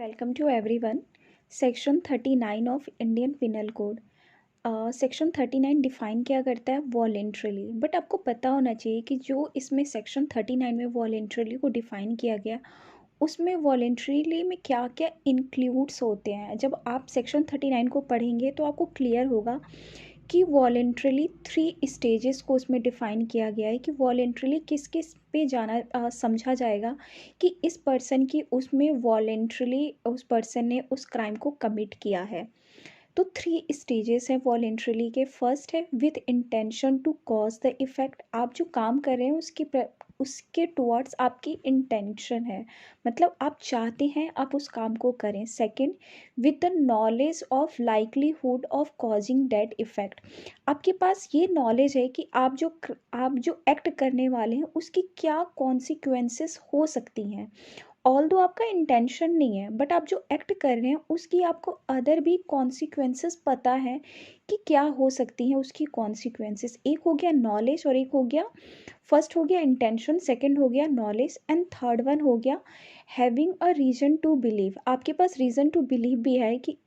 Welcome to everyone. Section 39 of Indian penal code. Section 39 define क्या करता है? Voluntarily. But आपको पता होना चाहिए कि जो इसमें सेक्शन 39 में वॉलेंट्रली को डिफाइन किया गया, उसमें वॉलेंट्रीली में क्या क्या इंक्लूड्स होते हैं। जब आप सेक्शन 39 को पढ़ेंगे तो आपको क्लियर होगा कि वॉलेंट्रली 3 स्टेजेस को उसमें डिफ़ाइन किया गया है कि वॉलेंट्रली किस किस पे जाना समझा जाएगा कि इस पर्सन की उसमें वॉलेंट्रली उस पर्सन ने उस क्राइम को कमिट किया है। तो 3 स्टेजेस हैं वॉलेंट्रली के। फर्स्ट है with intention to cause the effect. आप जो काम कर रहे हैं उसके टुवर्ड्स आपकी इंटेंशन है, मतलब आप चाहते हैं आप उस काम को करें। Second, with the knowledge of likelihood of causing that effect. आपके पास ये नॉलेज है कि आप जो एक्ट करने वाले हैं उसकी क्या कॉन्सिक्वेंसेस हो सकती हैं। ऑल्दो आपका इंटेंशन नहीं है, बट आप जो एक्ट कर रहे हैं उसकी आपको अदर भी कॉन्सिक्वेंसेस पता है कि क्या हो सकती हैं उसकी कॉन्सिक्वेंसेस। एक हो गया नॉलेज और एक हो गया, फर्स्ट हो गया इंटेंशन, सेकंड हो गया नॉलेज एंड थर्ड वन हो गया having a reason to believe. आपके पास रीज़न टू बिलीव भी है कि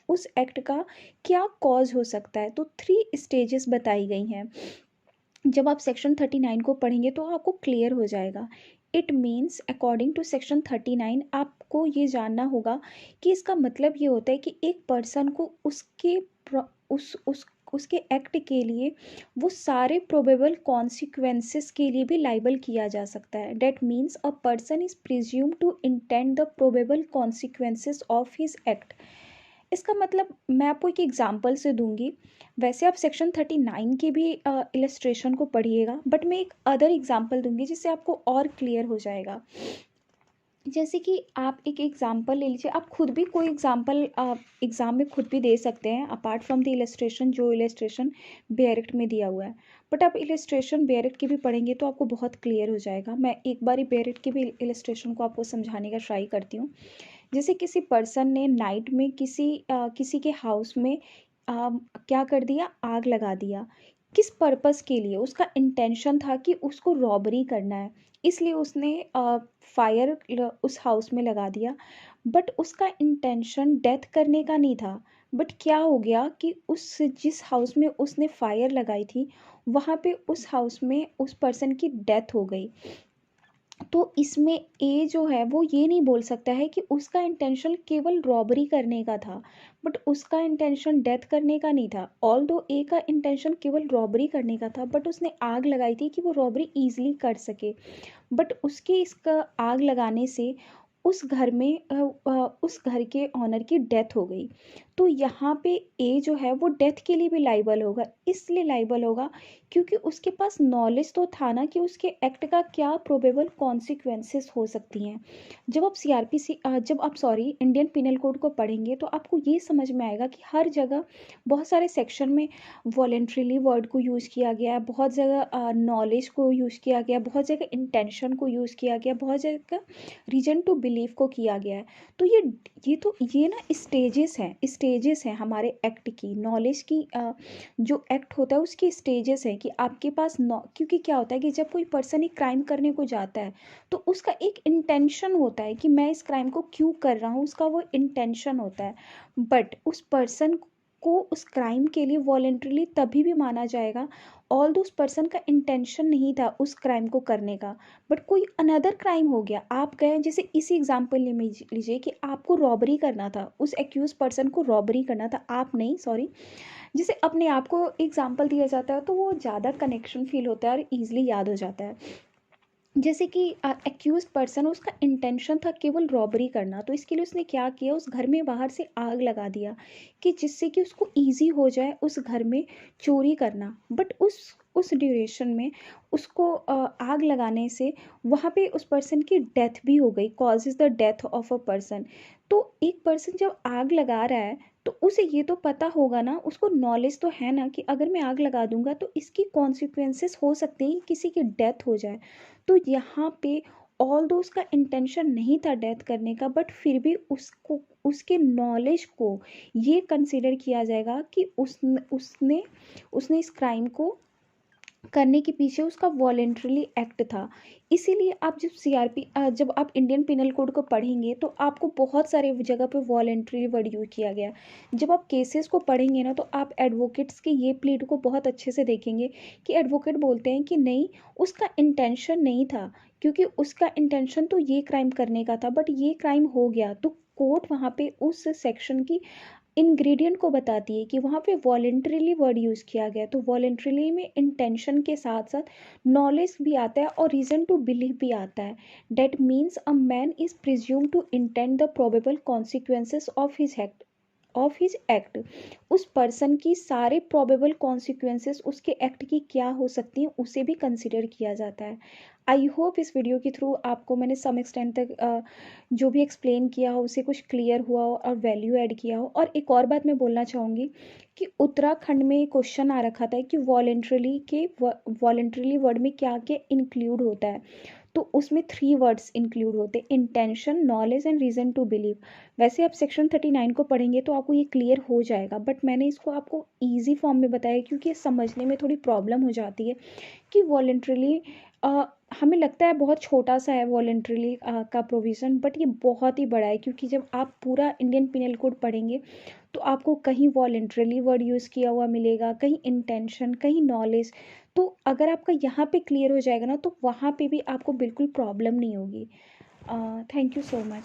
उस एक्ट का क्या कॉज हो सकता है। तो 3 स्टेजेस बताई गई हैं। जब आप सेक्शन 39 को पढ़ेंगे तो आपको क्लियर हो जाएगा। It means according to section 39 आपको ये जानना होगा कि इसका मतलब ये होता है कि एक पर्सन को उसके एक्ट के लिए वो सारे प्रोबेबल कॉन्सिक्वेंसेस के लिए भी लाइबल किया जा सकता है। That means a person is presume to intend the probable consequences of his act. इसका मतलब मैं आपको एक एग्जांपल से दूंगी। वैसे आप सेक्शन 39 के भी इलस्ट्रेशन को पढ़िएगा, बट मैं एक अदर एग्जांपल दूंगी जिससे आपको और क्लियर हो जाएगा। जैसे कि आप एक एग्जांपल ले लीजिए, आप खुद भी कोई एग्जांपल एग्ज़ाम में खुद भी दे सकते हैं अपार्ट फ्रॉम द इलस्ट्रेशन, जो इलस्ट्रेशन बेयरेक्ट में दिया हुआ है। बट आप इलस्ट्रेशन बेयरेक्ट की भी पढ़ेंगे तो आपको बहुत क्लियर हो जाएगा। मैं एक बार बेयरेक्ट की भी इलस्ट्रेशन को आपको समझाने का ट्राई करती हूँ। जैसे किसी पर्सन ने नाइट में किसी के हाउस में क्या कर दिया, आग लगा दिया। किस पर्पस के लिए? उसका इंटेंशन था कि उसको रॉबरी करना है, इसलिए उसने फायर उस हाउस में लगा दिया। बट उसका इंटेंशन डेथ करने का नहीं था। बट क्या हो गया कि उस जिस हाउस में उसने फायर लगाई थी वहाँ पे उस हाउस में उस पर्सन की डेथ हो गई। तो इसमें ए जो है वो ये नहीं बोल सकता है कि उसका इंटेंशन केवल रॉबरी करने का था, बट उसका इंटेंशन डेथ करने का नहीं था। ऑल दो ए का इंटेंशन केवल रॉबरी करने का था, बट उसने आग लगाई थी कि वो रॉबरी ईजिली कर सके। बट उसके इसका आग लगाने से उस घर के ऑनर की डेथ हो गई। तो यहाँ पे ए जो है वो डेथ के लिए भी लाइबल होगा। इसलिए लाइबल होगा क्योंकि उसके पास नॉलेज तो था ना कि उसके एक्ट का क्या प्रोबेबल कॉन्सिक्वेंसेस हो सकती हैं। जब आप इंडियन पिनल कोड को पढ़ेंगे तो आपको ये समझ में आएगा कि हर जगह बहुत सारे सेक्शन में वॉलेंट्रीली वर्ड को यूज़ किया गया है, बहुत जगह नॉलेज को यूज़ किया गया, बहुत जगह इंटेंशन को यूज़ किया गया, बहुत जगह रीजन टू बिलीव को किया गया है। तो ये ना स्टेजेस हैं हमारे एक्ट की, नॉलेज की। जो एक्ट होता है उसकी स्टेजेस हैं कि आपके पास क्योंकि क्या होता है कि जब कोई पर्सन एक क्राइम करने को जाता है तो उसका एक इंटेंशन होता है कि मैं इस क्राइम को क्यों कर रहा हूँ, उसका वो इंटेंशन होता है। बट उस पर्सन को उस क्राइम के लिए वॉलेंटरली तभी भी माना जाएगा ऑल उस पर्सन का इंटेंशन नहीं था उस क्राइम को करने का, बट कोई अनदर क्राइम हो गया। आप गए, जैसे इसी एग्जांपल में लीजिए कि आपको रॉबरी करना था, उस एक्यूज पर्सन को रॉबरी करना था, आप नहीं, सॉरी। जैसे अपने आप को एग्जांपल दिया जाता है तो वो ज़्यादा कनेक्शन फील होता है और ईजिली याद हो जाता है। जैसे कि एक्यूज पर्सन, उसका इंटेंशन था केवल रॉबरी करना, तो इसके लिए उसने क्या किया, उस घर में बाहर से आग लगा दिया कि जिससे कि उसको इजी हो जाए उस घर में चोरी करना। बट उस ड्यूरेशन में उसको आग लगाने से वहाँ पे उस पर्सन की डेथ भी हो गई, cause is the death of a person. तो एक पर्सन जब आग लगा रहा है तो उसे ये तो पता होगा ना, उसको नॉलेज तो है ना कि अगर मैं आग लगा दूंगा तो इसकी कॉन्सिक्वेंसेस हो सकते हैं, किसी की डेथ हो जाए। तो यहाँ पे ऑल दो उसका इंटेंशन नहीं था डेथ करने का, बट फिर भी उसको उसके नॉलेज को ये कंसिडर किया जाएगा कि उसने इस क्राइम को करने के पीछे उसका वॉलेंटरली एक्ट था। इसीलिए आप जब आप इंडियन पिनल कोड को पढ़ेंगे तो आपको बहुत सारे जगह पे वॉलेंटरी वर्ड यूज़ किया गया है। जब आप केसेस को पढ़ेंगे ना तो आप एडवोकेट्स के ये प्लीड को बहुत अच्छे से देखेंगे कि एडवोकेट बोलते हैं कि नहीं, उसका इंटेंशन नहीं था, क्योंकि उसका इंटेंशन तो ये क्राइम करने का था बट ये क्राइम हो गया, तो कोर्ट वहाँ पे उस सेक्शन की इंग्रेडिएंट को बताती है कि वहाँ पे वॉलेंटरीली वर्ड यूज़ किया गया। तो वॉलेंटरीली में इंटेंशन के साथ साथ नॉलेज भी आता है और रीज़न टू बिलीव भी आता है। That means a man is presume to intend the probable consequences of his act. उस पर्सन की सारे प्रोबेबल कॉन्सिक्वेंसेस उसके एक्ट की क्या हो सकती हैं उसे भी कंसिडर किया जाता है। आई होप इस वीडियो के थ्रू आपको मैंने सम एक्सटेंट तक जो भी एक्सप्लेन किया हो उसे कुछ क्लियर हुआ हो और वैल्यू ऐड किया हो। और एक और बात मैं बोलना चाहूँगी कि उत्तराखंड में क्वेश्चन आ रखा था कि वॉलेंट्रली वर्ड में क्या क्या इंक्लूड होता है। तो उसमें 3 वर्ड्स इंक्लूड होते हैं: intention, knowledge and reason to believe. वैसे आप सेक्शन 39 को पढ़ेंगे तो आपको ये क्लियर हो जाएगा, बट मैंने इसको आपको ईजी फॉर्म में बताया क्योंकि ये समझने में थोड़ी प्रॉब्लम हो जाती है कि वॉलेंट्रली हमें लगता है बहुत छोटा सा है वॉलेंट्रली का प्रोविज़न, बट ये बहुत ही बड़ा है क्योंकि जब आप पूरा इंडियन पिनल कोड पढ़ेंगे तो आपको कहीं वॉलेंट्रली वर्ड यूज़ किया हुआ मिलेगा, कहीं इंटेंशन, कहीं नॉलेज। तो अगर आपका यहाँ पे क्लियर हो जाएगा ना तो वहाँ पे भी आपको बिल्कुल प्रॉब्लम नहीं होगी। Thank you so much.